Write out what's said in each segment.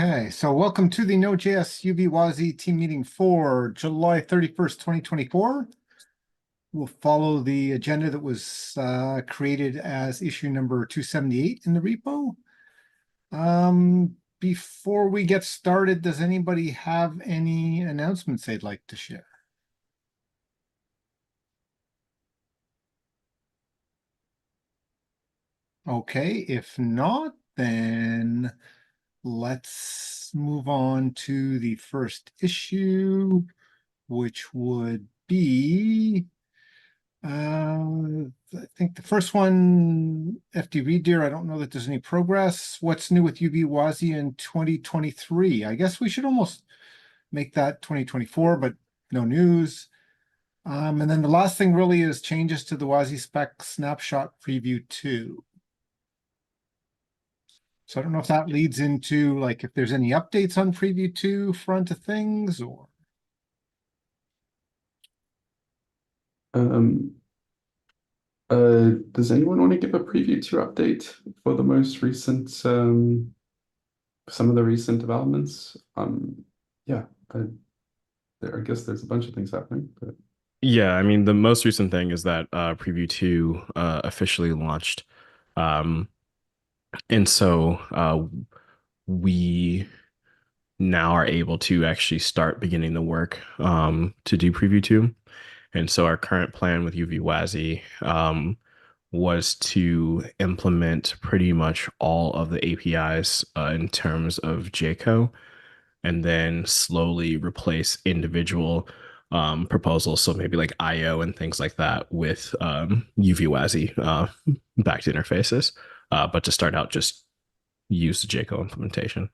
Okay, so welcome to the Node.js uvwasi team meeting for July 31st, 2024. We'll follow the agenda that was created as issue number 278 in the repo. Before we get started, does anybody have any announcements they'd like to share? Okay, if not, then let's move on to the first issue, which would be I think the first one, FD Reader, I don't know that there's any progress. What's new with uvwasi in 2023? I guess we should almost make that 2024, but no news. And then the last thing really is changes to the WASI spec snapshot preview 2. So I don't know if that leads into like if there's any updates on preview 2 front of things or Um, does anyone want to give a preview to update for the most recent, some of the recent developments? Yeah, I guess there's a bunch of things happening, but Yeah, I mean, the most recent thing is that Preview 2 officially launched. Um, and so we now are able to actually start beginning the work to do Preview 2. And so our current plan with uvwasi was to implement pretty much all of the APIs in terms of JCO and then slowly replace individual proposals. So maybe like IO and things like that with uvwasi backed interfaces. But to start out, just use the JCO implementation.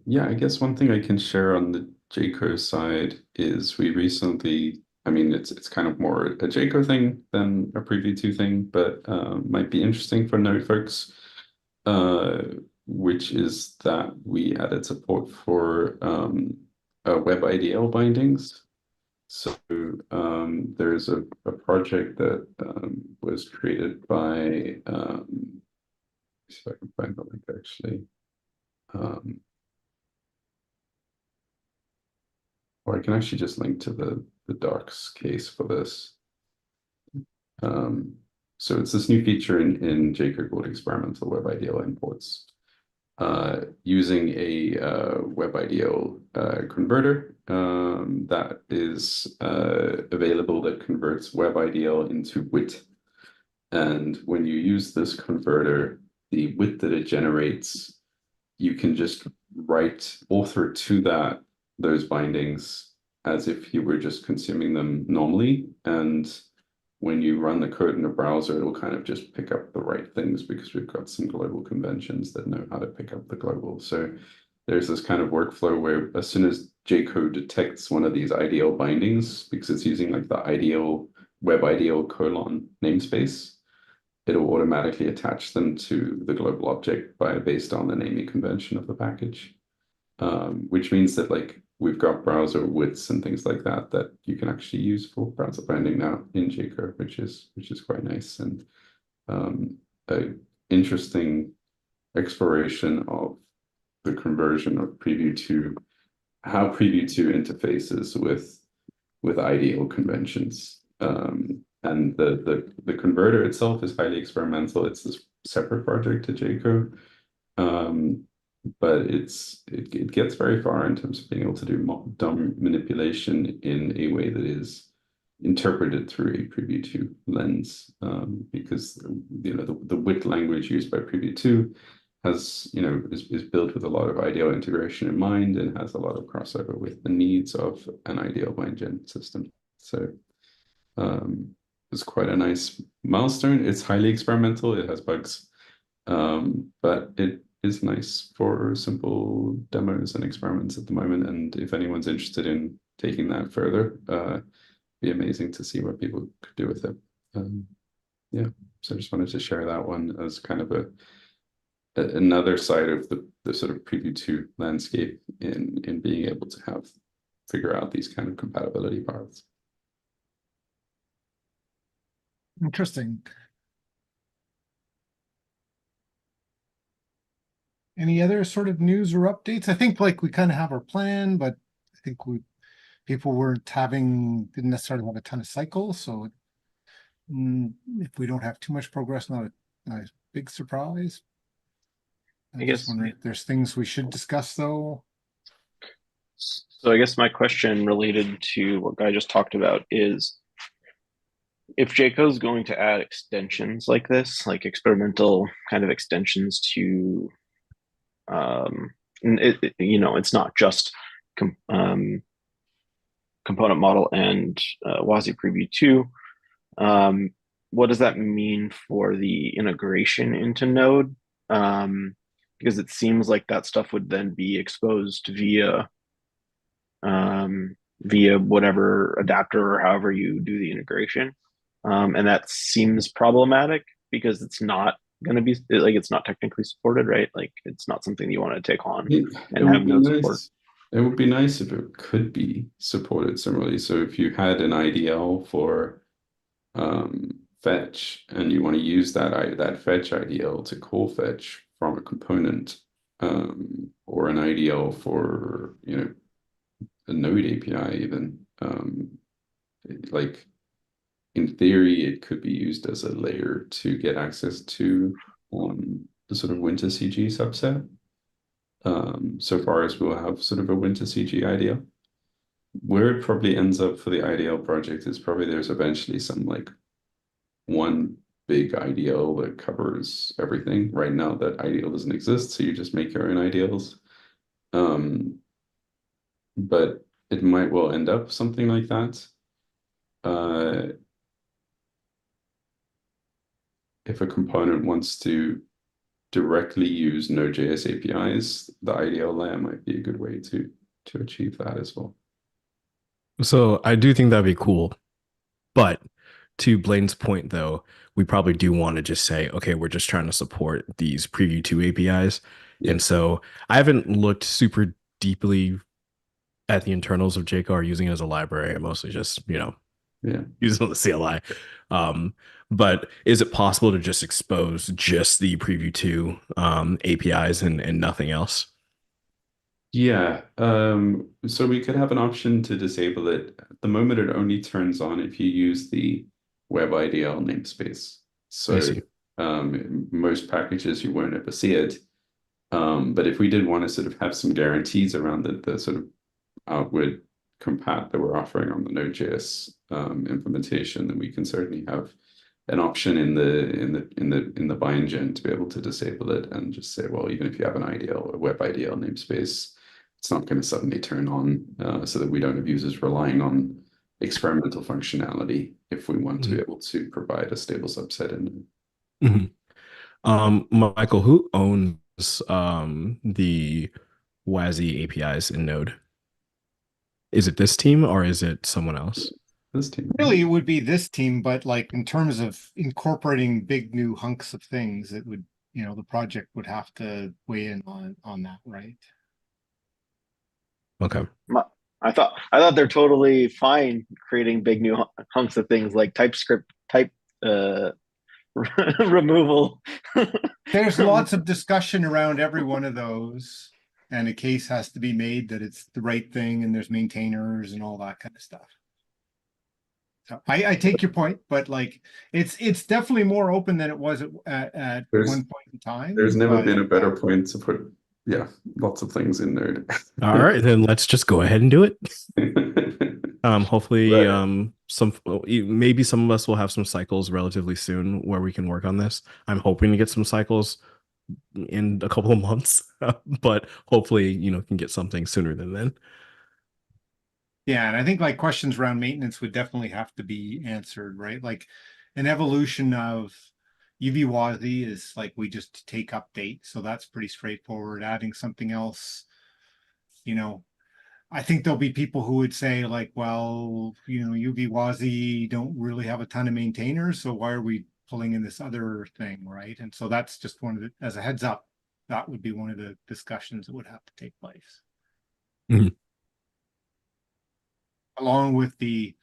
yeah, I guess one thing I can share on the Jayco side is we recently, I mean, it's kind of more a Jayco thing than a Preview 2 thing, but might be interesting for Node folks, uh, which is that we added support for web IDL bindings. So there's a project that was created by, see if I can find the link actually. Um, Or I can actually just link to the docs case for this. Um, so it's this new feature in jQuery called experimental web IDL imports. Using a web IDL converter that is available that converts web IDL into WIT. And when you use this converter, the WIT that it generates, you can just write author to that those bindings as if you were just consuming them normally. And when you run the code in a browser, it'll kind of just pick up the right things because we've got some global conventions that know how to pick up the global. So there's this kind of workflow where as soon as Jcode detects one of these IDL bindings, because it's using like the IDL web IDL colon namespace, it'll automatically attach them to the global object based on the naming convention of the package. Which means that like we've got browser widths and things like that that you can actually use for browser binding now in jQuery, which is quite nice and a interesting exploration of the conversion of Preview 2, how Preview 2 interfaces with ideal conventions. And the converter itself is highly experimental. It's this separate project to Jco. But it gets very far in terms of being able to do DOM manipulation in a way that is interpreted through a Preview 2 lens, because you know the WIT language used by Preview 2 has is built with a lot of IDL integration in mind and has a lot of crossover with the needs of an IDL bind gen system. So it's quite a nice milestone. It's highly experimental. It has bugs, but it is nice for simple demos and experiments at the moment. And if anyone's interested in taking that further, be amazing to see what people could do with it. Yeah, so I just wanted to share that one as kind of another side of the sort of Preview 2 landscape in being able to figure out these kind of compatibility paths. interesting. Any other sort of news or updates? I think like we kind of have our plan, but I think people didn't necessarily have a ton of cycles, so if we don't have too much progress, not a big surprise. I I'm just guess, wondering if there's things we should discuss though. so I guess my question related to what Guy just talked about is if Jayco's going to add extensions like this, like experimental kind of extensions to, it's not just component model and WASI Preview 2. What does that mean for the integration into Node? Because it seems like that stuff would then be exposed via whatever adapter or however you do the integration. And that seems problematic because it's not going to be like it's not technically supported, right? Like it's not something you want to take on It and would have be no support. nice. It would be nice if it could be supported similarly. So if you had an IDL for fetch and you want to use that fetch IDL to call fetch from a component, or an IDL for a node API even, like in theory it could be used as a layer to get access to the sort of WinterCG subset. So far as we'll have sort of a WinterCG IDL. Where it probably ends up for the IDL project is probably there's eventually some like one big IDL that covers everything. Right now that IDL doesn't exist, so you just make your own IDLs. But it might well end up something like that. If a component wants to directly use Node.js APIs, the IDL layer might be a good way to achieve that as well. So I do think that'd be cool. But to Blaine's point, though, we probably do want to just say, okay, we're just trying to support these Preview 2 APIs. Yeah. And so I haven't looked super deeply at the internals of Jcar using it as a library. I mostly just, Yeah. use it on the CLI. But is it possible to just expose just the Preview 2 APIs and nothing else? Yeah, so we could have an option to disable it. At the moment, it only turns on if you use the WebIDL namespace. I So see. most packages you won't ever see it. But if we did want to sort of have some guarantees around the sort of outward compat that we're offering on the Node.js implementation, then we can certainly have an option in the bindgen to be able to disable it and just say, well, even if you have an IDL, a WebIDL namespace, it's not going to suddenly turn on, so that we don't have users relying on experimental functionality if we want to be able to provide a stable subset in Mm-hmm. Michael, who owns the WASI APIs in Node? Is it this team or is it someone else? this team. Really, it would be this team, but like in terms of incorporating big new hunks of things, it would, the project would have to weigh in on that, right? Okay. I thought they're totally fine creating big new hunks of things like TypeScript type removal. There's lots of discussion around every one of those, and a case has to be made that it's the right thing, and there's maintainers and all that kind of stuff. So I take your point, but like it's definitely more open than it was at one point in time. There's never but, been a better point to put, lots of things in Node. All right, then let's just go ahead and do it. Hopefully, Right. maybe some of us will have some cycles relatively soon where we can work on this. I'm hoping to get some cycles in a couple of months, but hopefully, can get something sooner than then. Yeah, and I think like questions around maintenance would definitely have to be answered, right? Like an evolution of uvwasi is like we just take update, so that's pretty straightforward. Adding something else, I think there'll be people who would say like, well, uvwasi don't really have a ton of maintainers, so why are we pulling in this other thing, right? And so that's just one of the, as a heads up, that would be one of the discussions that would have to take place. Mhm. Along with the,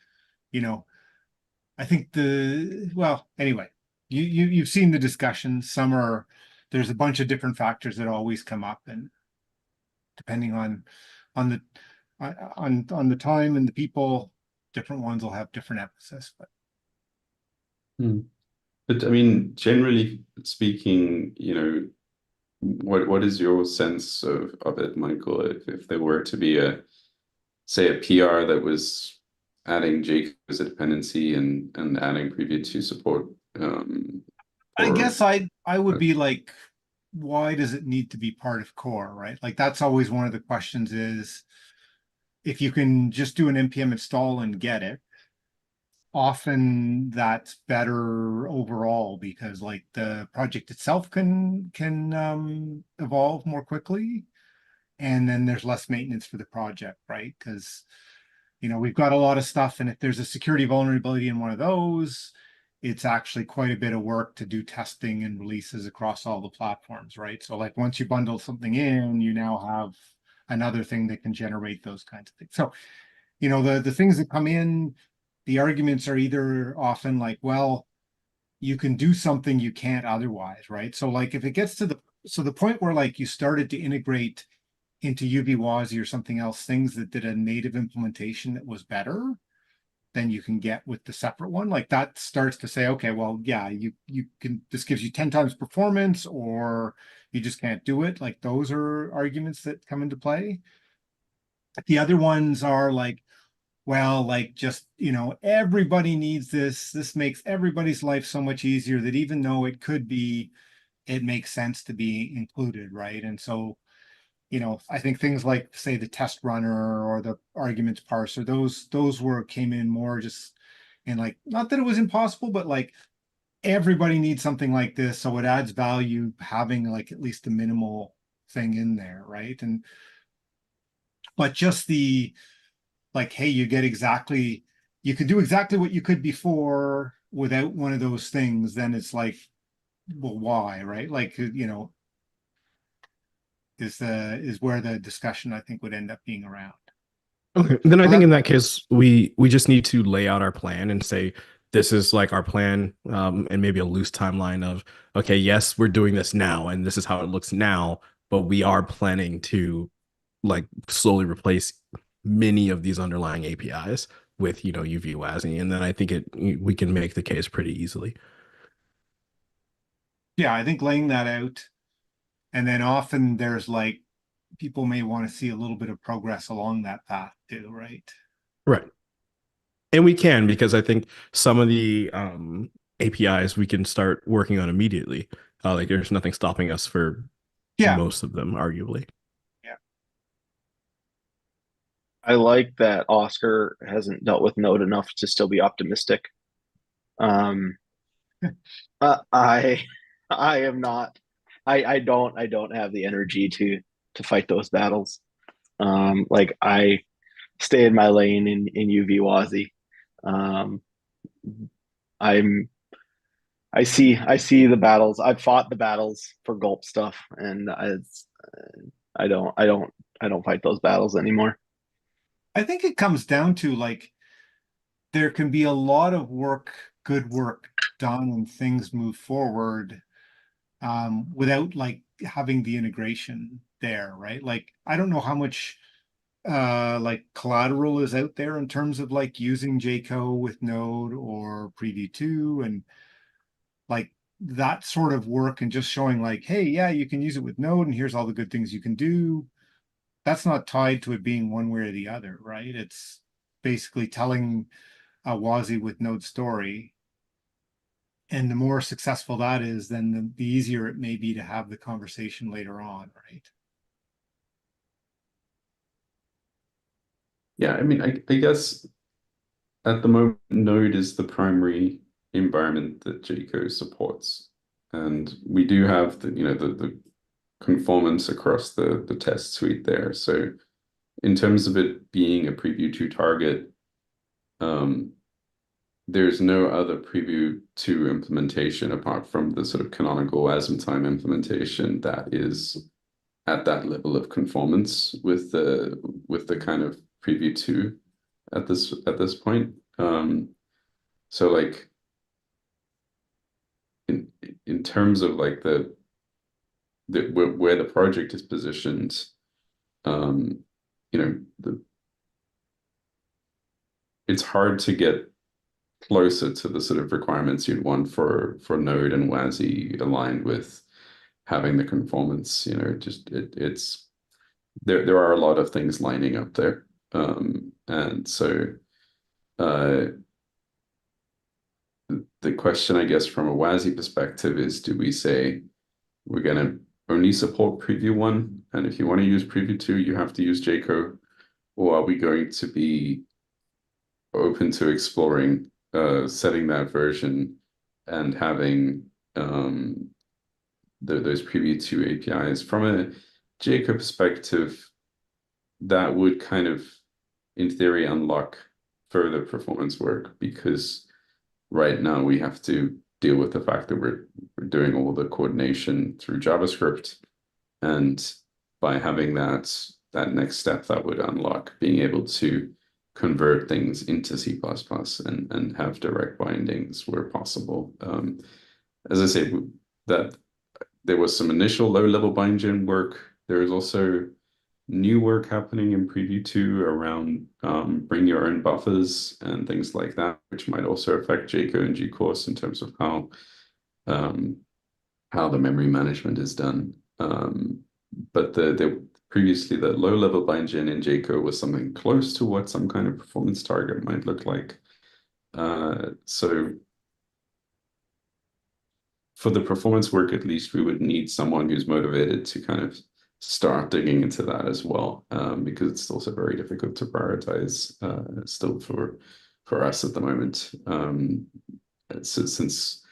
I think anyway, you've seen the discussion. Some are there's a bunch of different factors that always come up, and depending on the on the time and the people, different ones will have different emphasis. But But I mean, generally speaking, you know, what is your sense of it, Michael? If there were to be a, say, a PR that was adding Jake as a dependency and adding Preview 2 support, I guess I would uh, be like, why does it need to be part of core, right? Like that's always one of the questions is if you can just do an npm install and get it, often that's better overall because like the project itself can evolve more quickly, and then there's less maintenance for the project, right? Because we've got a lot of stuff, and if there's a security vulnerability in one of those, it's actually quite a bit of work to do testing and releases across all the platforms, right? So like once you bundle something in, you now have another thing that can generate those kinds of things. So the things that come in, the arguments are either often like, well, you can do something you can't otherwise, right? So like if it gets to the point where like you started to integrate into uvwasi or something else, things that did a native implementation that was better than you can get with the separate one, like that starts to say, okay, well, yeah, you can, this gives you 10 times performance, or you just can't do it. Like those are arguments that come into play. The other ones are like, well, like just, everybody needs this. This makes everybody's life so much easier that even though it makes sense to be included, right? And so, I think things like, say, the test runner or the arguments parser, those came in more just in like, not that it was impossible, but like everybody needs something like this, so it adds value having like at least the minimal thing in there, right? But just the like, hey, you can do exactly what you could before without one of those things, then it's like, well, why, right? Like, is where the discussion I think would end up being around. Okay, then I So think that, in that case, we just need to lay out our plan and say this is like our plan, and maybe a loose timeline of, okay, yes, we're doing this now, and this is how it looks now, but we are planning to like slowly replace many of these underlying APIs with uvwasi, and then I think we can make the case pretty easily. yeah, I think laying that out, and then often there's like people may want to see a little bit of progress along that path too, right? Right. And we can, because I think some of the APIs we can start working on immediately. Like there's nothing stopping us for Yeah, most of them, arguably. yeah. I like that Oscar hasn't dealt with Node enough to still be optimistic. Um, I I am not. I don't have the energy to fight those battles. Like I stay in my lane in uvwasi. Um, I'm I see the battles. I've fought the battles for gulp stuff, and I don't fight those battles anymore. I think it comes down to like there can be a lot of good work done and things move forward without like having the integration there, right? Like I don't know how much like collateral is out there in terms of like using Jco with Node or Preview 2 and like that sort of work, and just showing like, hey, yeah, you can use it with Node and here's all the good things you can do. That's not tied to it being one way or the other, right? It's basically telling a WASI with Node story. And the more successful that is, then the easier it may be to have the conversation later on, right? yeah, I mean, I guess at the moment, Node is the primary environment that Jco supports. And we do have the conformance across the test suite there. So in terms of it being a Preview 2 target, there's no other Preview 2 implementation apart from the sort of canonical Asm-time implementation that is at that level of conformance with the kind of Preview 2 at this point. So like in terms of like the where the project is positioned, you know, it's hard to get closer to the sort of requirements you'd want for Node and WASI aligned with having the conformance. You know, just it's there are a lot of things lining up there, and so the question, I guess, from a WASI perspective is, do we say we're going to only support preview 1, and if you want to use preview 2, you have to use Jco, or are we going to be open to exploring setting that version and having those preview 2 APIs? From a Jco perspective, that would kind of, in theory, unlock further performance work, because right now we have to deal with the fact that we're doing all the coordination through JavaScript, and by having that next step, that would unlock being able to convert things into C++ and have direct bindings where possible. As I say, that there was some initial low-level binding work. There is also new work happening in Preview 2 around bring your own buffers and things like that, which might also affect Jco in due course in terms of how the memory management is done. But previously the low-level binding in Jco was something close to what some kind of performance target might look like. So for the performance work, at least, we would need someone who's motivated to kind of start digging into that as well, because it's also very difficult to prioritize still for us at the moment. Since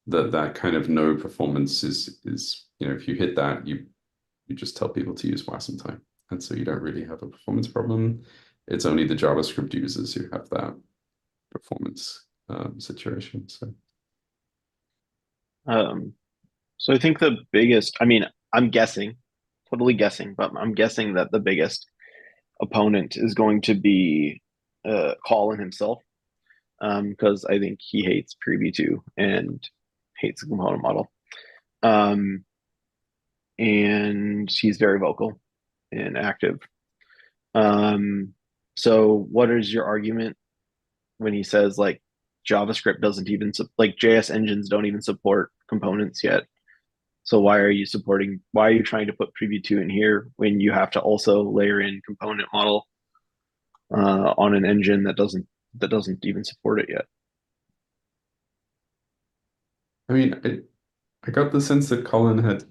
that kind of no performance is, you know, if you hit that, you just tell people to use wasm time, and so you don't really have a performance problem. It's only the JavaScript users who have that performance situation. So I think the biggest, I mean, I'm guessing, totally guessing, but I'm guessing that the biggest opponent is going to be Colin himself, because I think he hates Preview 2 and hates the component model. And he's very vocal and active. So what is your argument when he says like JavaScript doesn't even like JS engines don't even support components yet? So why are you trying to put Preview 2 in here when you have to also layer in component model on an engine that doesn't even support it yet? I mean, I got the sense that Colin had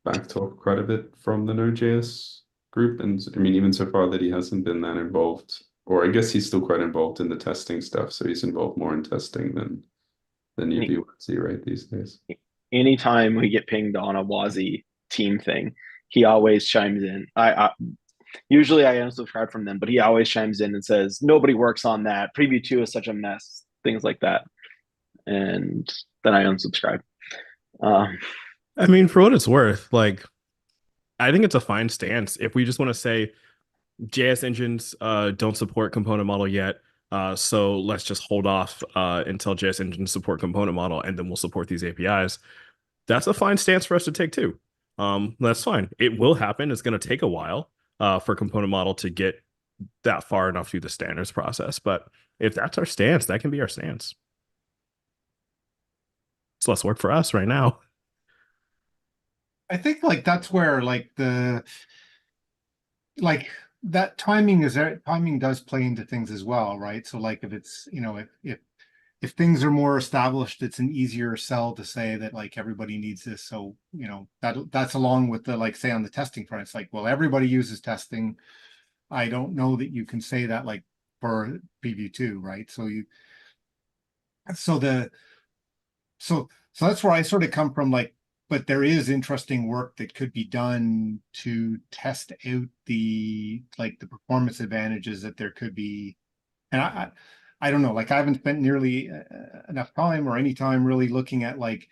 backed off quite a bit from the Node.js group, and I mean, even so far that he hasn't been that involved, or I guess he's still quite involved in the testing stuff, so he's involved more in testing than uvwasi, right, these days. Anytime we get pinged on a WASI team thing, he always chimes in. Usually I unsubscribe from them, but he always chimes in and says, nobody works on that. Preview 2 is such a mess, things like that. And then I unsubscribe. I mean, for what it's worth, like, I think it's a fine stance. If we just want to say JS engines don't support component model yet, so let's just hold off until JS engines support component model, and then we'll support these APIs. That's a fine stance for us to take too. That's fine. It will happen. It's going to take a while for component model to get that far enough through the standards process. But if that's our stance, that can be our stance. It's less work for us right now. I think like that's where like that timing does play into things as well, right? So like if it's, you know, if things are more established, it's an easier sell to say that like everybody needs this. So, you know, that's along with the, like, say on the testing front, it's like, well, everybody uses testing. I don't know that you can say that like for Preview 2, right? So that's where I sort of come from, like, but there is interesting work that could be done to test out the performance advantages that there could be. And I don't know, like I haven't spent nearly enough time or any time really looking at like,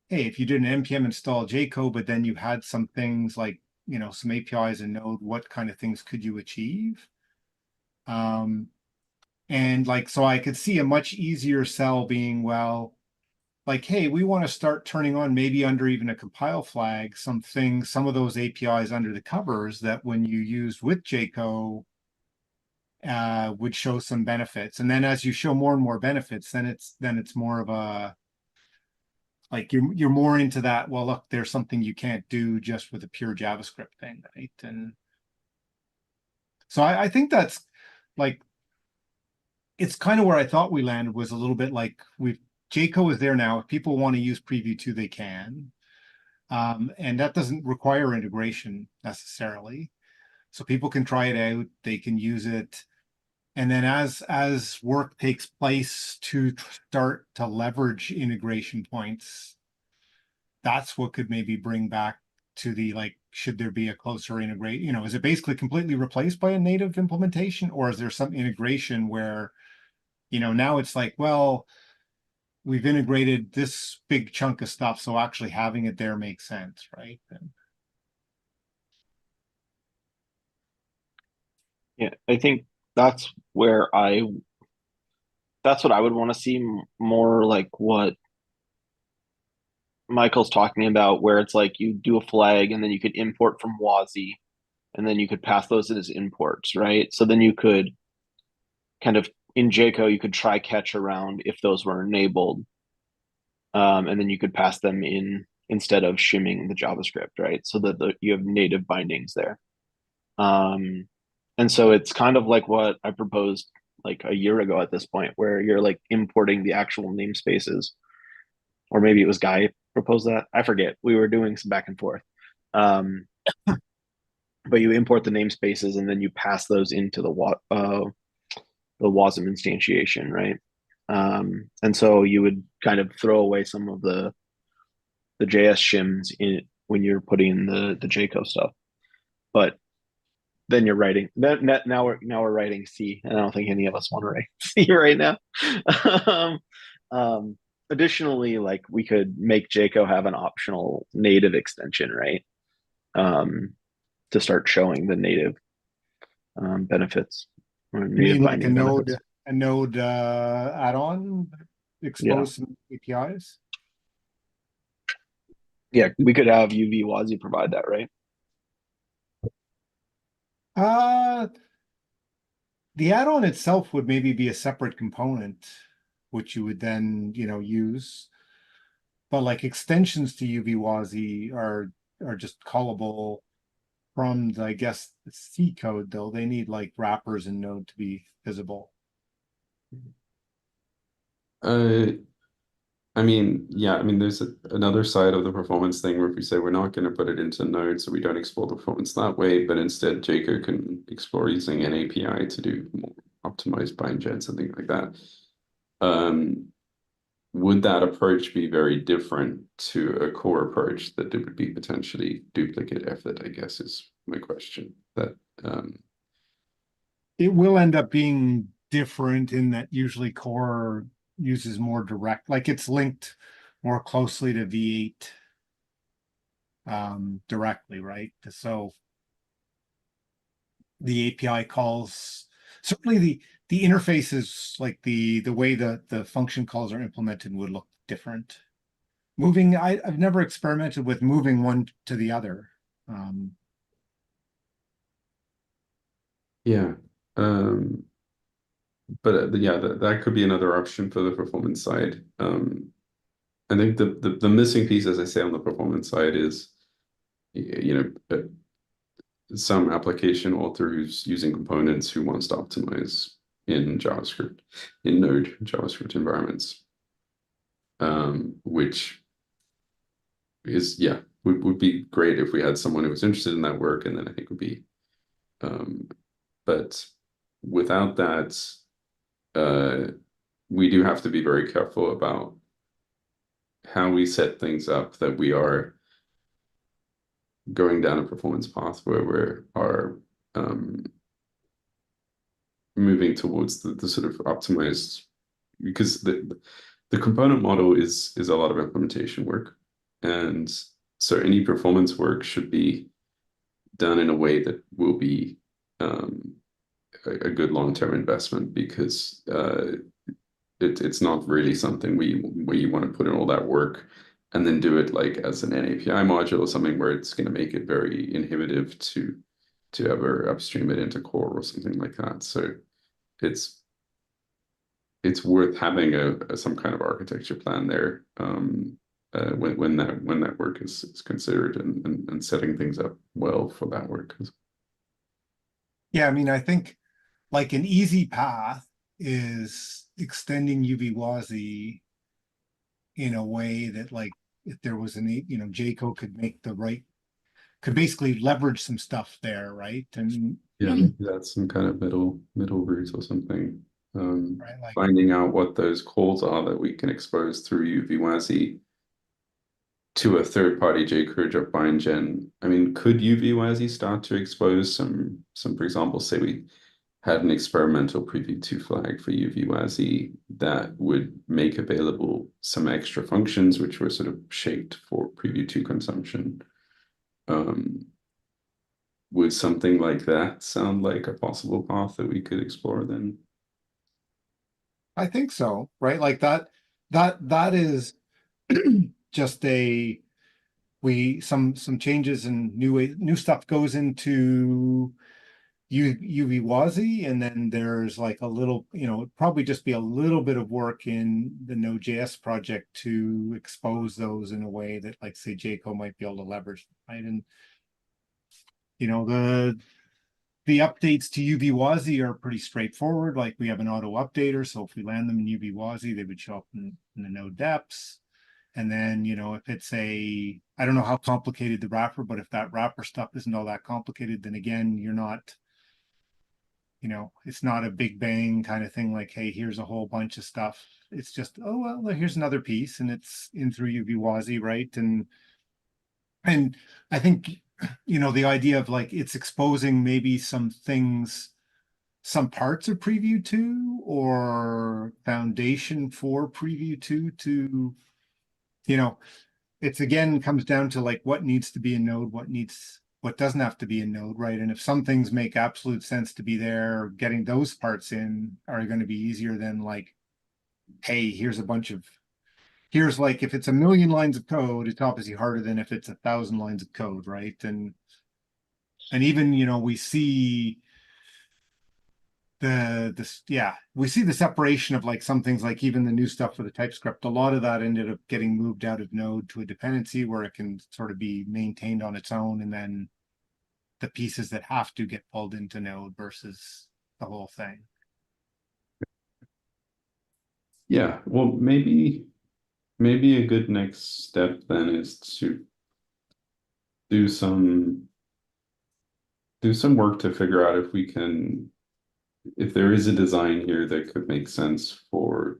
hey, if you did an npm install Jco, but then you had some things like, you know, some APIs in Node, what kind of things could you achieve? And like, so I could see a much easier sell being, well, like, hey, we want to start turning on, maybe under even a compile flag, some of those APIs under the covers that when you used with Jco would show some benefits. And then as you show more and more benefits, then it's more of a, like, you're more into that, well, look, there's something you can't do just with a pure JavaScript thing, right? And so I think that's like, it's kind of where I thought we landed, was a little bit like, Jco is there now. If people want to use Preview 2, they can. And that doesn't require integration necessarily. So people can try it out, they can use it. And then as work takes place to start to leverage integration points, that's what could maybe bring back to the, like, should there be a closer integrate, is it basically completely replaced by a native implementation, or is there some integration where, now it's like, well, we've integrated this big chunk of stuff, so actually having it there makes sense, right? Yeah, I think that's where that's what I would want to see more, like what Michael's talking about, where it's like you do a flag and then you could import from WASI and then you could pass those as imports, right? So then you could kind of in Jco, you could try catch around if those were enabled. And then you could pass them in instead of shimming the JavaScript, right? So that you have native bindings there. And so it's kind of like what I proposed like a year ago at this point, where you're like importing the actual namespaces, or maybe it was Guy proposed that. I forget. We were doing some back and forth. But you import the namespaces and then you pass those into the WASM instantiation, right? And so you would kind of throw away some of the JS shims in when you're putting in the Jco stuff, but then you're writing that now we're writing C, and I don't think any of us want to write C right now. um, Additionally, like we could make Jco have an optional native extension, right? To start showing the native benefits or You native mean like binding benefits. a node add-on, Yeah, expose some APIs? yeah, we could have uvwasi provide that, right? Uh, the add-on itself would maybe be a separate component, which you would then, use. But like extensions to uvwasi are just callable from the, I guess, the C code, though. They need like wrappers in Node to be visible. Uh, I mean, yeah, I mean, there's another side of the performance thing where if we say we're not going to put it into Node, so we don't explore the performance that way, but instead Jco can explore using an API to do more optimized bind gen, something like that. Would that approach be very different to a core approach that it would be potentially duplicate effort, I guess is my question. That It will end up being different in that usually core uses more direct, like it's linked more closely to V8 directly, right? So the API calls, certainly the interfaces, like the way the function calls are implemented would look different. Moving, I've never experimented with moving one to the other. yeah. But yeah, that could be another option for the performance side. I think the missing piece, as I say, on the performance side is, some application author who's using components who wants to optimize in JavaScript, in Node JavaScript environments, which is, yeah, would be great if we had someone who was interested in that work, and then I think would be, but without that, we do have to be very careful about how we set things up, that we are going down a performance path where we are moving towards the sort of optimized, because the component model is a lot of implementation work, and so any performance work should be done in a way that will be a good long-term investment, because it's not really something where you want to put in all that work and then do it like as an NAPI module or something where it's going to make it very inhibitive to ever upstream it into core or something like that. So it's worth having some kind of architecture plan there when that work is considered and setting things up well for that work. Yeah, I mean, I think like an easy path is extending uvwasi in a way that like if there was Jco could make the right, could basically leverage some stuff there, right? And Yeah, maybe that's some kind of middle route or something. right, like Finding out what those calls are that we can expose through uvwasi to a third-party jQuery job bind gen. I mean, could uvwasi start to expose some, for example, say we had an experimental preview 2 flag for uvwasi that would make available some extra functions which were sort of shaped for preview 2 consumption. Would something like that sound like a possible path that we could explore then? I think so, right? Like that is just some changes and new stuff goes into uvwasi, and then there's like a little, it'd probably just be a little bit of work in the node.js project to expose those in a way that like say Jco might be able to leverage, right? And the updates to uvwasi are pretty straightforward. Like we have an auto updater, so if we land them in uvwasi, they would show up in the node depths. And then, if it's I don't know how complicated the wrapper, but if that wrapper stuff isn't all that complicated, then again, you're not, it's not a big bang kind of thing. Like, hey, here's a whole bunch of stuff. It's just, oh, well, here's another piece and it's in through uvwasi, right? And I think, the idea of like, it's exposing maybe some things, some parts of preview 2 or foundation for preview 2 to, it's again comes down to like what needs to be in node, what doesn't have to be in node, right? And if some things make absolute sense to be there, getting those parts in are going to be easier than like, hey, here's like if it's 1,000,000 lines of code, it's obviously harder than if it's 1,000 lines of code, right? And even we see we see the separation of like some things, like even the new stuff for the TypeScript, a lot of that ended up getting moved out of node to a dependency where it can sort of be maintained on its own, and then the pieces that have to get pulled into node versus the whole thing. Yeah, well, maybe a good next step then is to do some work to figure out if there is a design here that could make sense for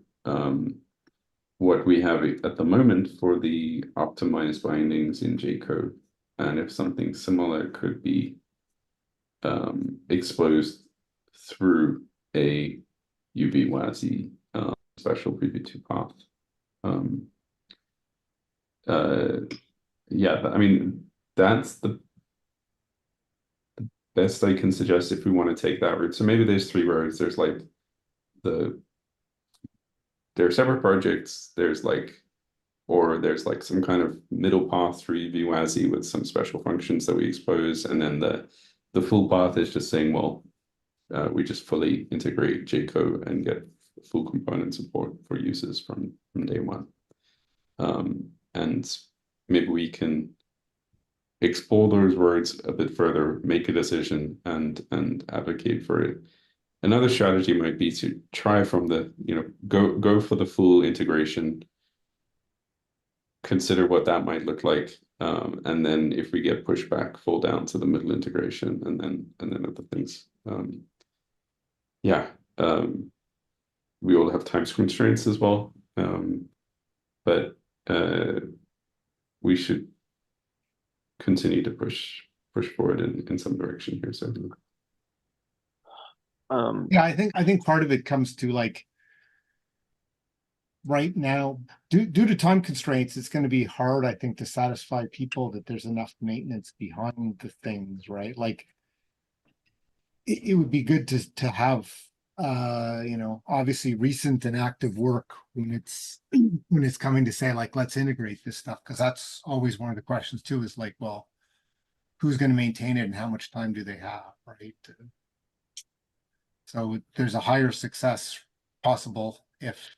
what we have at the moment for the optimized bindings in Jcode, and if something similar could be exposed through a uvwasi special preview 2 path. Yeah, I mean, that's the best I can suggest if we want to take that route. So maybe there's 3 roads. There's like there are separate projects. There's like some kind of middle path through uvwasi with some special functions that we expose, and then the full path is just saying, well, we just fully integrate Jco and get full component support for users from day one. And maybe we can explore those words a bit further, make a decision, and advocate for it. Another strategy might be to try from the, go for the full integration, consider what that might look like, and then if we get pushback, fall down to the middle integration, and then other things. Yeah, we all have time constraints as well, but we should continue to push forward in some direction here. So Yeah, I think part of it comes to like right now, due to time constraints, it's going to be hard, I think, to satisfy people that there's enough maintenance behind the things, right? Like it would be good to have you know, obviously recent and active work when it's coming to say like, let's integrate this stuff, because that's always one of the questions too, is like, well, who's going to maintain it and how much time do they have, right? So there's a higher success possible if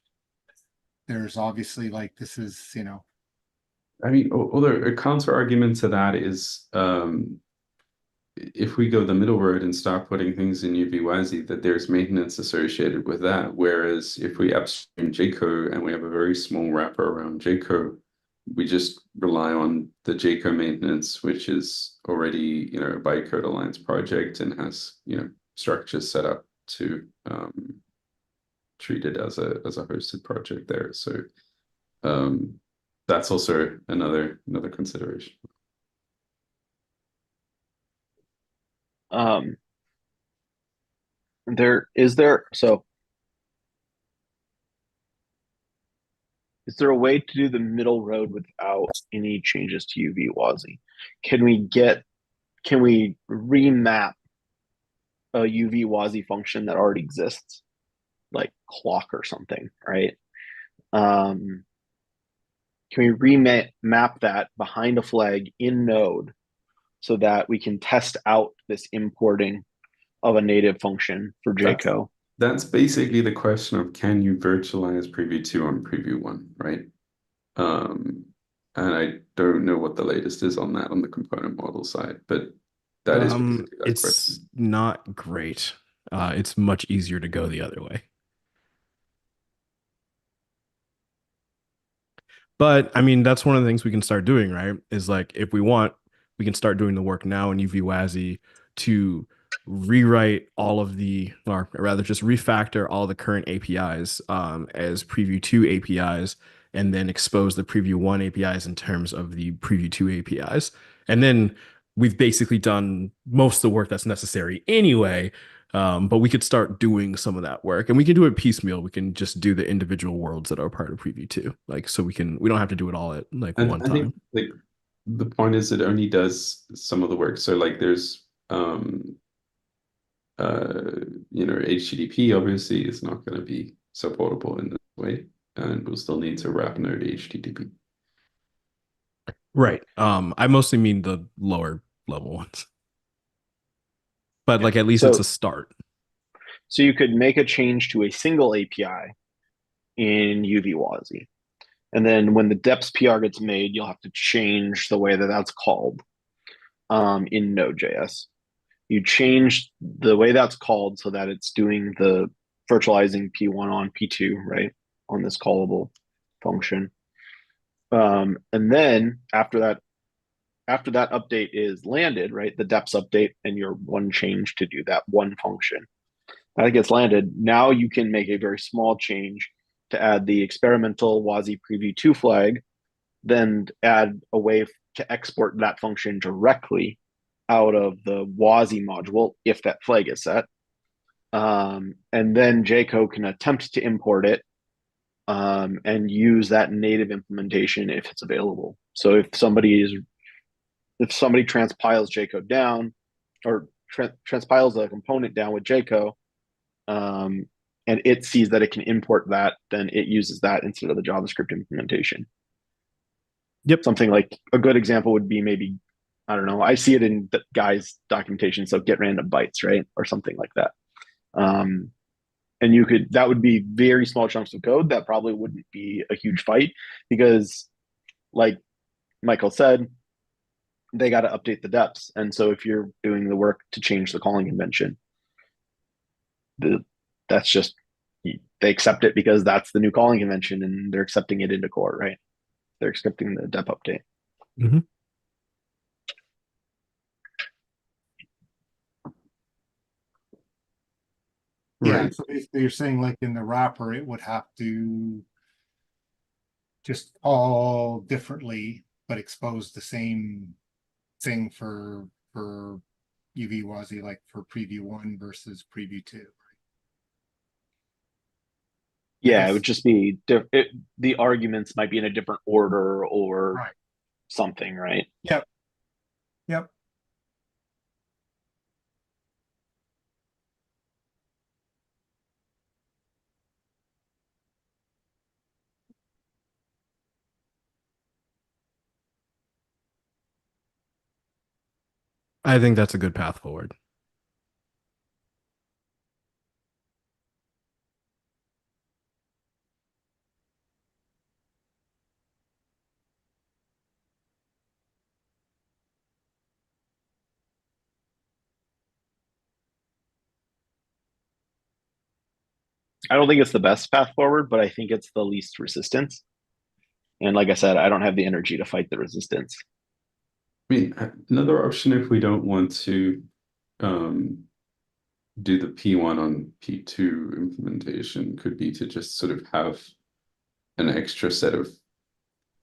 there's obviously like, this is, you know. I mean, although a counter argument to that is, if we go the middle road and start putting things in uvwasi, that there's maintenance associated with that. Whereas if we upstream Jco and we have a very small wrapper around Jco, we just rely on the Jco maintenance, which is already, you know, a bytecode alliance project and has, you know, structures set up to treat it as a hosted project there. So that's also another consideration. Is there a way to do the middle road without any changes to uvwasi? Can we remap a uvwasi function that already exists, like clock or something, right? Can we remap that behind a flag in Node so that we can test out this importing of a native function for Jco? That's basically the question of, can you virtualize preview 2 on preview 1, right? And I don't know what the latest is on that on the component model side, but that is basically that it's question. not great. It's much easier to go the other way. But I mean, that's one of the things we can start doing, right? Is like, if we want, we can start doing the work now in uvwasi to rewrite all of the, or rather just refactor all the current APIs as preview 2 APIs, and then expose the preview 1 APIs in terms of the preview 2 APIs. And then we've basically done most of the work that's necessary anyway. But we could start doing some of that work, and we can do it piecemeal. We can just do the individual worlds that are part of preview 2. Like, so we don't have to do it all at like And one I think time. like the point is it only does some of the work. So like there's you know, HTTP obviously is not going to be supportable in this way, and we'll still need to wrap node HTTP. Right. I mostly mean the lower level ones. But like, at least it's a start. So you could make a change to a single API in uvwasi. And then when the deps PR gets made, you'll have to change the way that that's called in node.js. You change the way that's called so that it's doing the virtualizing P1 on P2, right, on this callable function. And then after that update is landed, right, the deps update and your one change to do that one function, that gets landed, now you can make a very small change to add the experimental WASI preview 2 flag, then add a way to export that function directly out of the WASI module if that flag is set. And then Jco can attempt to import it and use that native implementation if it's available. So if somebody transpiles Jco down, or transpiles a component down with Jco, and it sees that it can import that, then it uses that instead of the JavaScript implementation. Yep. Something like a good example would be maybe, I don't know, I see it in the guy's documentation, so get random bytes, right? Or something like that. And that would be very small chunks of code that probably wouldn't be a huge fight, because like Michael said, they got to update the deps. And so if you're doing the work to change the calling convention, that's just, they accept it because that's the new calling convention and they're accepting it into core, right? They're accepting the dep update. Mm-hmm. Yeah, Right. so basically you're saying like in the wrapper, it would have to just all differently, but expose the same thing for uvwasi, like for preview 1 versus preview 2. Yeah, it would just be the arguments might be in a different order or Right. something, right? Yep. Yep. I think that's a good path forward. I don't think it's the best path forward, but I think it's the least resistance. And like I said, I don't have the energy to fight the resistance. I mean, another option if we don't want to do the P1 on P2 implementation could be to just sort of have an extra set of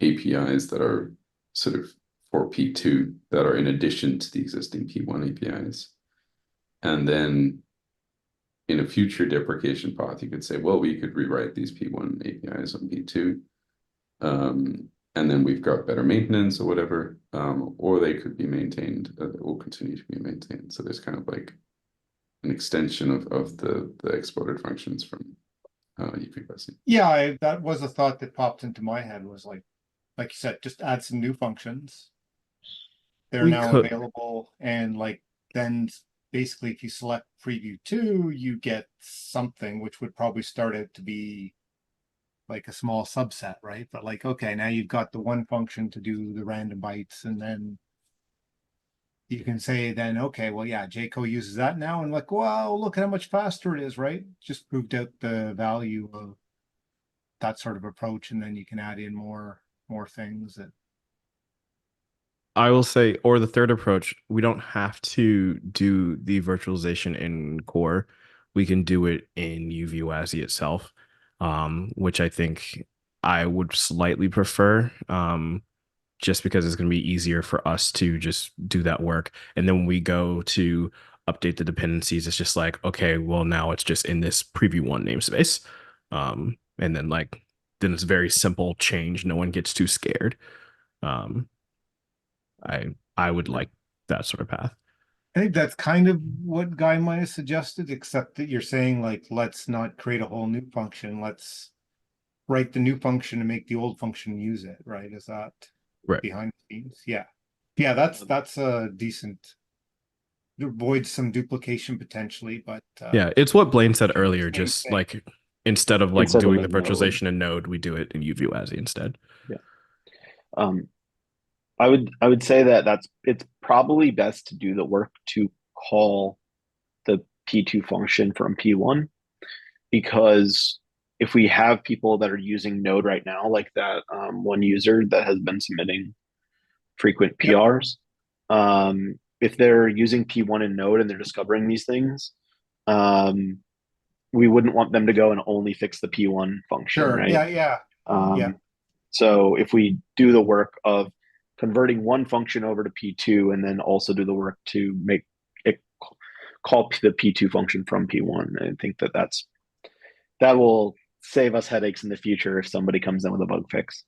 APIs that are sort of for P2 that are in addition to the existing P1 APIs. And then in a future deprecation path, you could say, well, we could rewrite these P1 APIs on P2. And then we've got better maintenance or whatever, or they could be maintained, will continue to be maintained. So there's kind of like an extension of the exported functions from uvwasi. Yeah, that was a thought that popped into my head, was like you said, just add some new functions. They're We now could. available, and like then basically if you select preview 2, you get something which would probably start out to be like a small subset, right? But like, okay, now you've got the one function to do the random bytes, and then you can say then, okay, well, yeah, Jco uses that now, and like, wow, look at how much faster it is, right? Just proved out the value of that sort of approach, and then you can add in more things that. I will say, or the third approach, we don't have to do the virtualization in core. We can do it in uvwasi itself, which I think I would slightly prefer, just because it's going to be easier for us to just do that work. And then when we go to update the dependencies, it's just like, okay, well, now it's just in this preview one namespace. And then then it's very simple change. No one gets too scared. Um, I would like that sort of path. I think that's kind of what Guy might have suggested, except that you're saying like, let's not create a whole new function. Let's write the new function and make the old function use it, right? Is that Right. behind the scenes? Yeah. Yeah, that's a decent, avoids some duplication potentially, but Yeah, it's what Blaine said earlier. same Just thing. like instead of like Instead of doing the in Node. virtualization in Node, we do it in uvwasi instead. Yeah. I would say that it's probably best to do the work to call the P2 function from P1, because if we have people that are using Node right now, like that one user that has been submitting frequent Yep. PRs, if they're using P1 in Node and they're discovering these things, we wouldn't want them to go and only fix the P1 function, Sure. right? Yeah. Yeah. So if we do the work of converting one function over to P2 and then also do the work to make it call the P2 function from P1, I think that will save us headaches in the future if somebody comes in with a bug fix.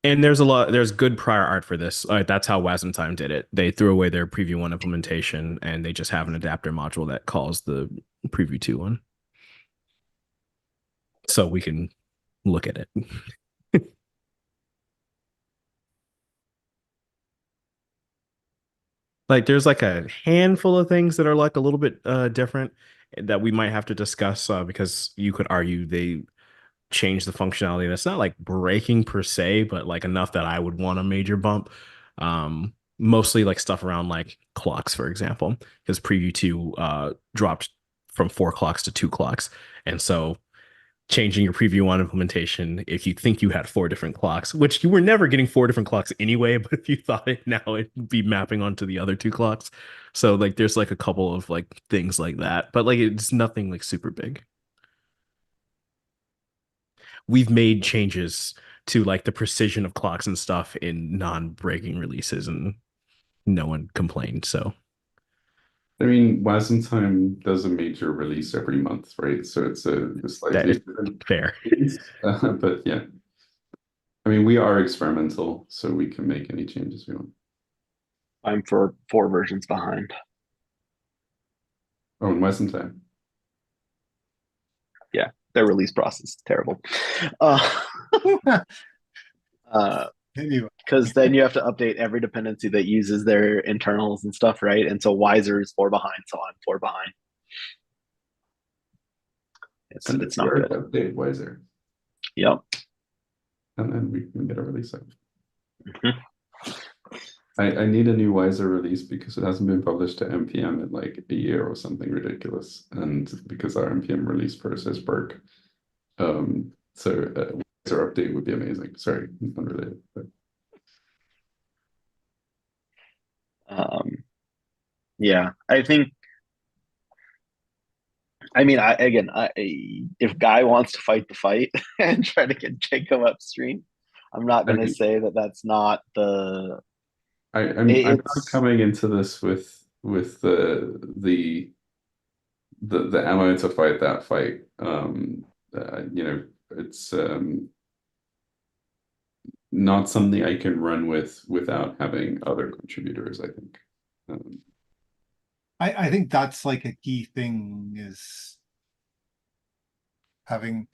And there's good prior art for this. That's how Wasmtime did it. They threw away their preview one implementation and they just have an adapter module that calls the preview two one. So we can look at it. Like there's like a handful of things that are like a little bit different that we might have to discuss, because you could argue they changed the functionality that's not like breaking per se, but like enough that I would want a major bump. Mostly like stuff around like clocks, for example, because preview 2 dropped from 4 clocks to 2 clocks. And so changing your preview 1 implementation, if you think you had 4 different clocks, which you were never getting 4 different clocks anyway, but if you thought it now, it'd be mapping onto the other 2 clocks. So like there's like a couple of like things like that, but like it's nothing like super big. We've made changes to like the precision of clocks and stuff in non-breaking releases, and no one complained. So I mean, Wasmtime does a major release every month, right? So it's a that slightly is different fair. release. But yeah, I mean, we are experimental, so we can make any changes we want. I'm for 4 versions behind. Oh, in Wasmtime. Yeah, their release process is terrible. Anyway, because then you have to update every dependency that uses their internals and stuff, right? And so Wiser is 4 behind, so I'm 4 behind. And It's we not already good. updated Wiser, Yep. and then we can get a release of it. Mhm. I need a new Wiser release because it hasn't been published to NPM in like a year or something ridiculous, and because our NPM release process broke. So a Wiser update would be amazing. Sorry, unrelated. But Yeah, I think. I mean, if Guy wants to fight the fight and try to get Jacob upstream, I'm not I going to mean, say that that's not the. I'm not It's coming into this with the ammo to fight that fight. You know, it's not something I can run with without having other contributors, I think. I think that's like a key thing is having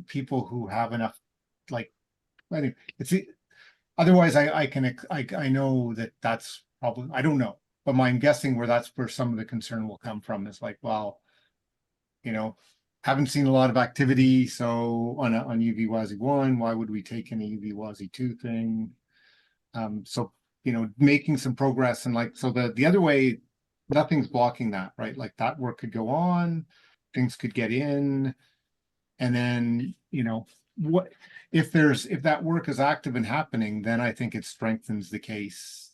people who have enough, like, anyway, otherwise I know that that's probably, I don't know, but I'm guessing that's where some of the concern will come from is like, well, you know, haven't seen a lot of activity, so on uvwasi 1, why would we take any uvwasi 2 thing? So, making some progress, and like, so the other way, nothing's blocking that, right? Like that work could go on, things could get in, and then, what if that work is active and happening, then I think it strengthens the case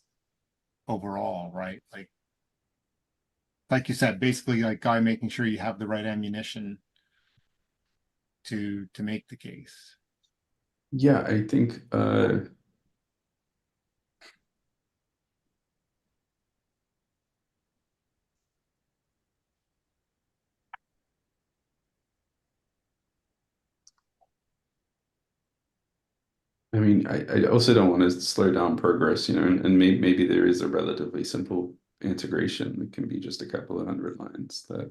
overall, right? Like you said, basically, like, Guy, making sure you have the right ammunition to make the case. Yeah, I think I mean, I also don't want to slow down progress, and maybe there is a relatively simple integration. It can be just a couple of 100 lines that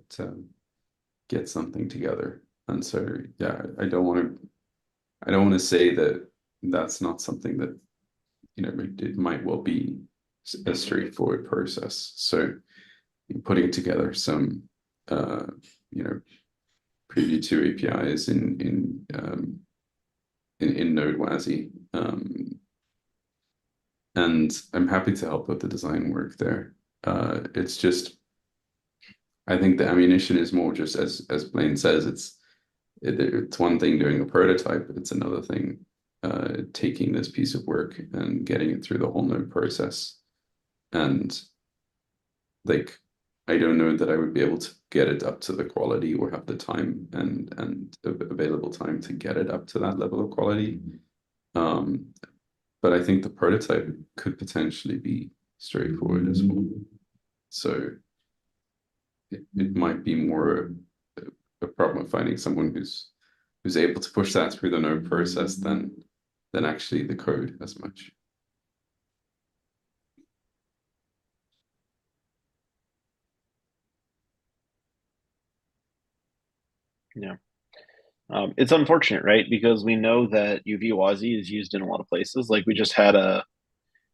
get something together. And so, yeah, I don't want to say that that's not something that, it might well be a straightforward process. So putting together some, you know, preview to APIs in node.js. And I'm happy to help with the design work there. It's just, I think the ammunition is more just as Blaine says, it's one thing doing a prototype, but it's another thing taking this piece of work and getting it through the whole node process. And like, I don't know that I would be able to get it up to the quality or have the time and available time to get it up to that level of quality. But I think the prototype could potentially be straightforward as well. So it might be more a problem of finding someone who's able to push that through the node process than actually the code as much. Yeah. It's unfortunate, right? Because we know that uvwasi is used in a lot of places. Like we just had a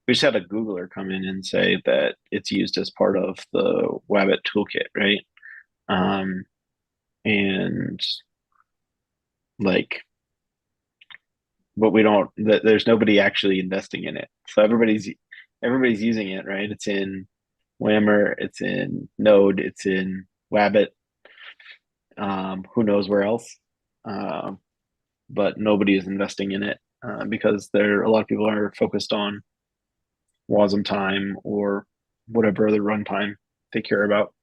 Googler come in and say that it's used as part of the Wabbit toolkit, right? And like, but we don't. There's nobody actually investing in it. So everybody's using it, right? It's in Whammer, it's in Node, it's in Wabbit. Who knows where else? But nobody is investing in it because a lot of people are focused on WASM time or whatever other runtime they care about.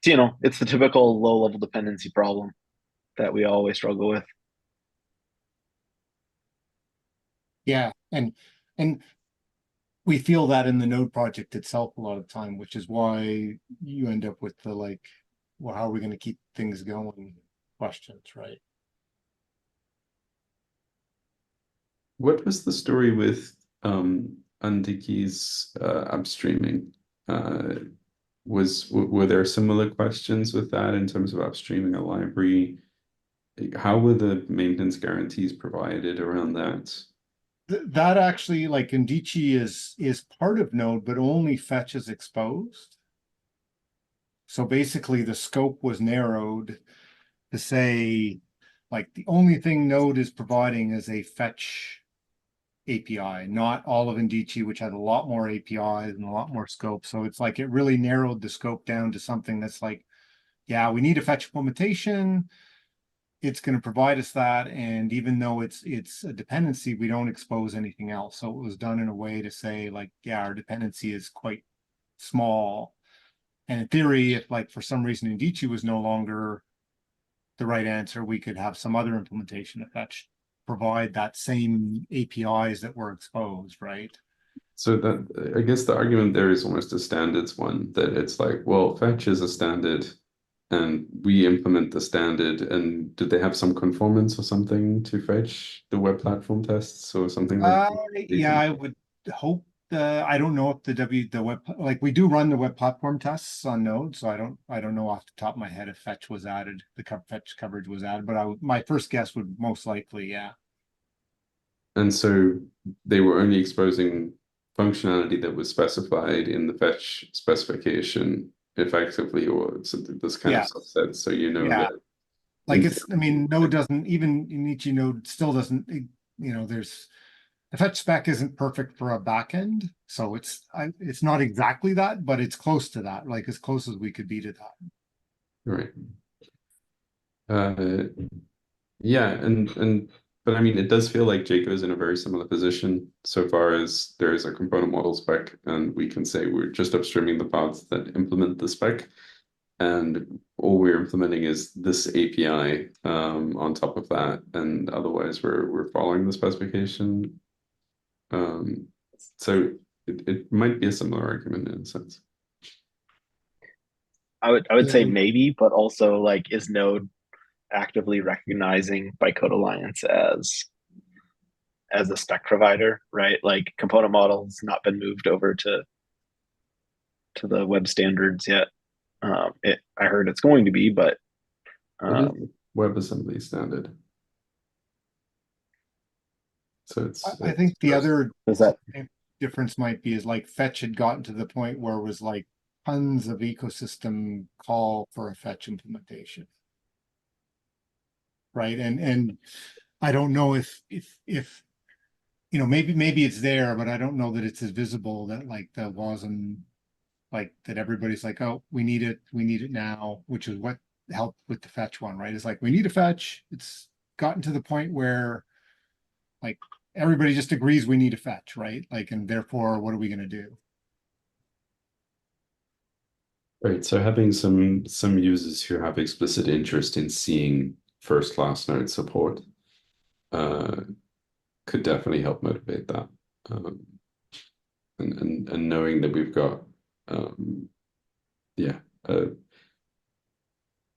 So, it's the typical low level dependency problem that we always struggle with. Yeah, and we feel that in the node project itself a lot of the time, which is why you end up with the, like, well, how are we going to keep things going questions, right? What was the story with Undiki's upstreaming? Were there similar questions with that in terms of upstreaming a library? how were the maintenance guarantees provided around that? That actually, like Indici is part of Node, but only Fetch is exposed. So basically the scope was narrowed to say, like, the only thing Node is providing is a Fetch API, not all of Indici, which had a lot more APIs and a lot more scope. So it's like it really narrowed the scope down to something that's like, yeah, we need a Fetch implementation. It's going to provide us that, and even though it's a dependency, we don't expose anything else. So it was done in a way to say, like, yeah, our dependency is quite small. And in theory, if like for some reason Indici was no longer the right answer, we could have some other implementation of Fetch provide that same APIs that were exposed, right? So that, I guess the argument there is almost a standards one, that it's like, well, Fetch is a standard and we implement the standard, and did they have some conformance or something to Fetch the web platform tests or something like that? Yeah, I would hope I don't know if the web, like we do run the web platform tests on Node, so I don't know off the top of my head if Fetch was added, Fetch coverage was added, but my first guess would most likely, yeah. And so they were only exposing functionality that was specified in the Fetch specification effectively, or something, this kind of Yeah. subset, so you know Yeah. that Like I mean, Node doesn't, even Unichi Node still doesn't, there's, the Fetch spec isn't perfect for a backend, so it's not exactly that, but it's close to that, like as close as we could be to that. right. Uh, yeah, but I mean, it does feel like Jaco is in a very similar position so far as there is a component model spec, and we can say we're just upstreaming the pods that implement the spec, and all we're implementing is this API on top of that, and otherwise we're following the specification. So it might be a similar argument in a sense. I would say maybe, but also like, is Node actively recognizing Bytecode Alliance as a spec provider, right? Like component models not been moved over to the web standards yet. I heard it's going to be, but It is WebAssembly standard. So I think the other is that difference might be is like Fetch had gotten to the point where it was like tons of ecosystem call for a Fetch implementation. Right. And I don't know if maybe it's there, but I don't know that it's as visible that like the wasm, like that everybody's like, oh, we need it now, which is what helped with the Fetch one, right? It's like we need a Fetch. It's gotten to the point where like everybody just agrees we need a Fetch, right? Like, and therefore, what are we going to do? right. So having some users who have explicit interest in seeing first class node support could definitely help motivate that. And knowing that we've got yeah, that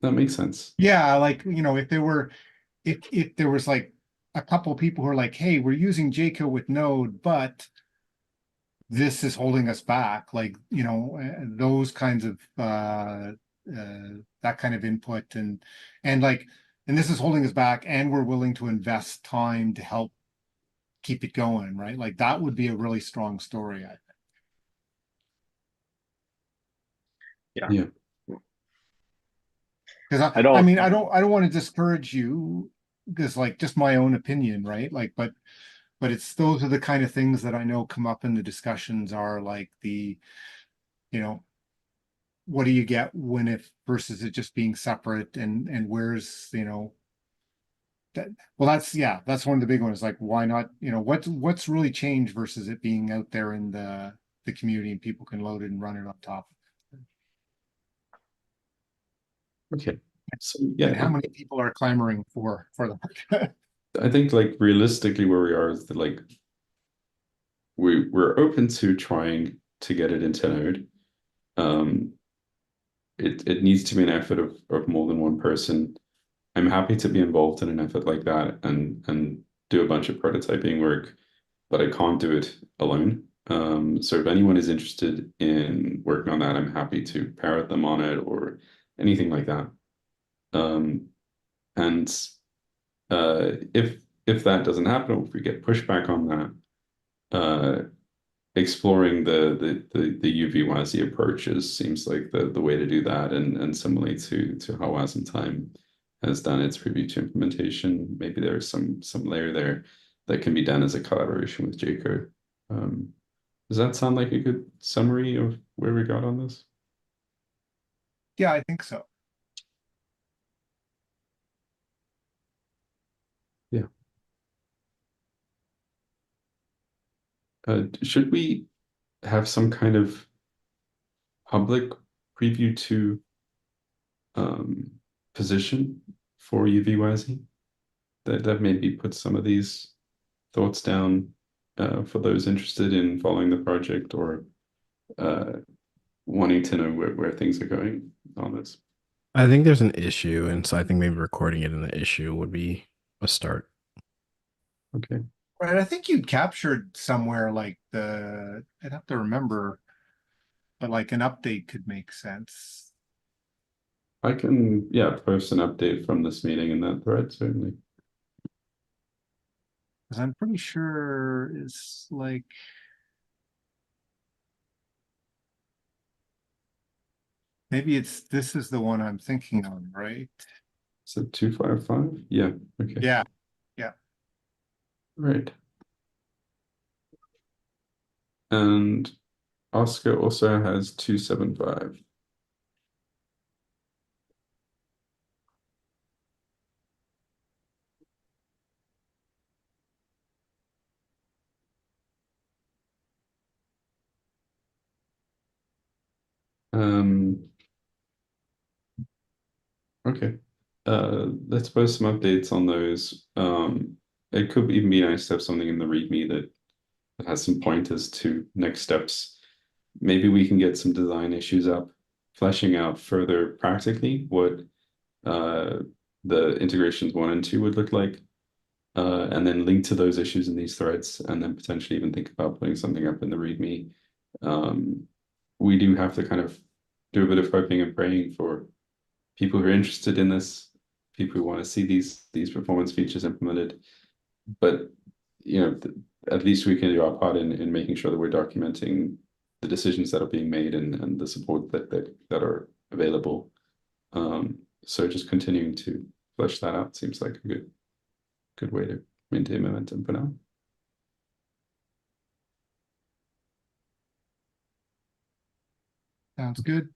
makes sense. Yeah, like if there was like a couple of people who are like, hey, we're using Jaco with Node, but this is holding us back, like those kinds of that kind of input and like, and this is holding us back, and we're willing to invest time to help keep it going, right? Like that would be a really strong story, I think. yeah. Because I mean, I don't want to discourage you, because like just my own opinion, right? Like, but it's those are the kind of things that I know come up in the discussions, are like what do you get when if versus it just being separate, and where's that, well, that's one of the big ones, like why not, what's really changed versus it being out there in the community and people can load it and run it on top. Okay. So And yeah, how many people are clamoring for the I think like realistically where we are is that like we're open to trying to get it into Node. It needs to be an effort of more than one person. I'm happy to be involved in an effort like that and do a bunch of prototyping work, but I can't do it alone. So if anyone is interested in working on that, I'm happy to parrot them on it or anything like that. And if that doesn't happen, or if we get pushback on that, exploring the uvwasi approaches seems like the way to do that, and similarly to how Wasm Time has done its Preview 2 implementation, maybe there's some layer there that can be done as a collaboration with Jcode. Does that sound like a good summary of where we got on this? Yeah, I think so. Yeah. Should we have some kind of public Preview 2 position for uvwasi that maybe puts some of these thoughts down for those interested in following the project or wanting to know where things are going on this? I think there's an issue, and so I think maybe recording it in the issue would be a start. Okay. Right, I think you'd captured somewhere like I'd have to remember, but like an update could make sense. I can, yeah, post an update from this meeting in that thread, certainly. Because I'm pretty sure it's like, maybe this is the one I'm thinking on, right? So 255? Yeah, okay. Yeah, Right. And Oscar also has 275. Okay. Let's post some updates on those. It could even be nice to have something in the README that has some pointers to next steps. Maybe we can get some design issues up, fleshing out further practically what the integrations 1 and 2 would look like, and then link to those issues in these threads, and then potentially even think about putting something up in the README. We do have to kind of do a bit of hoping and praying for people who are interested in this, people who want to see these performance features implemented. But you know, at least we can do our part in making sure that we're documenting the decisions that are being made and the support that are available. So just continuing to flesh that out seems like a good way to maintain momentum for now. sounds good.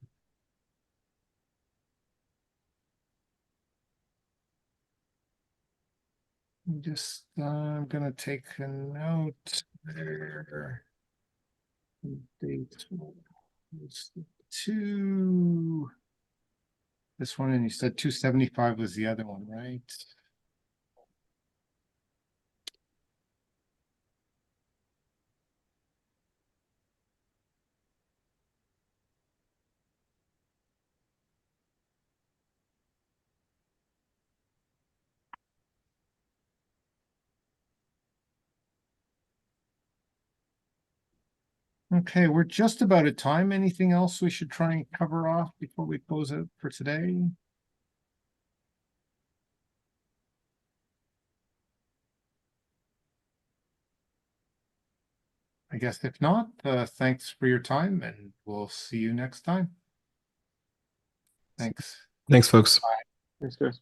I'm gonna take a note there. Date was 2. This one, and you said 275 was the other one, right? Okay, we're just about at time. Anything else we should try and cover off before we close it for today? I guess if not, thanks for your time, and we'll see you next time. Thanks. Thanks, folks. Thanks, guys.